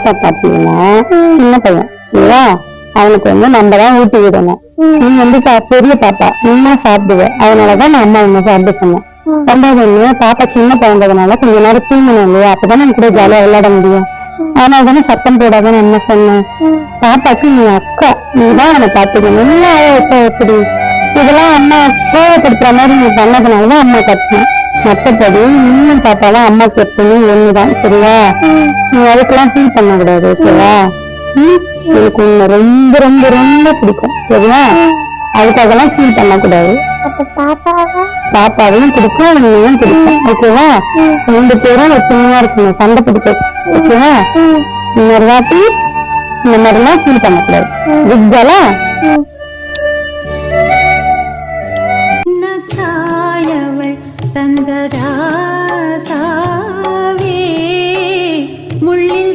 பாப்பா பாத்தீங்கன்னா சின்ன பையன் இல்லையா, அவனுக்கு நம்ம தான் ஊட்டி விடணும். நீ பெரிய பாப்பா நீமா சாப்பிடுவ, அதனாலதான் நான் அம்மா என்ன சாப்பிட சொன்னேன். ரெண்டாவது பாப்பா சின்ன பையன்றதுனால கொஞ்ச நேரம் தூங்கணும் இல்லையா, அப்பதான் நம்ம கூட ஜாலியா விளையாட முடியும். அதனாலதானே சத்தம் போடாதான்னு என்ன சொன்னேன். பாப்பாக்கு நீ அக்கா, நீதான் அவனை பாத்துக்கணும். என்ன வச்சா எப்படி இதெல்லாம் அம்மா கோவப்படுத்துற மாதிரி நீ பண்ணதுனாலதான் அம்மா கட்டணும். மற்றபடி இன்னும் பாப்பாலாம் அம்மாக்கு எப்பவுமே ஒண்ணுதான். சரியா, நீ அதுக்கெல்லாம் ஃபீல் பண்ண கூடாது. ஓகேவா, எனக்கு உன்னை ரொம்ப ரொம்ப ரொம்ப பிடிக்கும். சரியா, அதுக்காகலாம் ஃபீல் பண்ண கூடாது. பாப்பாவையும் பிடிக்கும், உன்னையும் பிடிக்கும். ஓகேவா, 2 பேரும் ஒற்றுமையா இருக்கணும், சண்டை பிடிக்கும். ஓகேவா, இன்னொரு வாட்டி இந்த மாதிரிலாம் ஃபீல் பண்ணக்கூடாது. குட் கேர்ளா?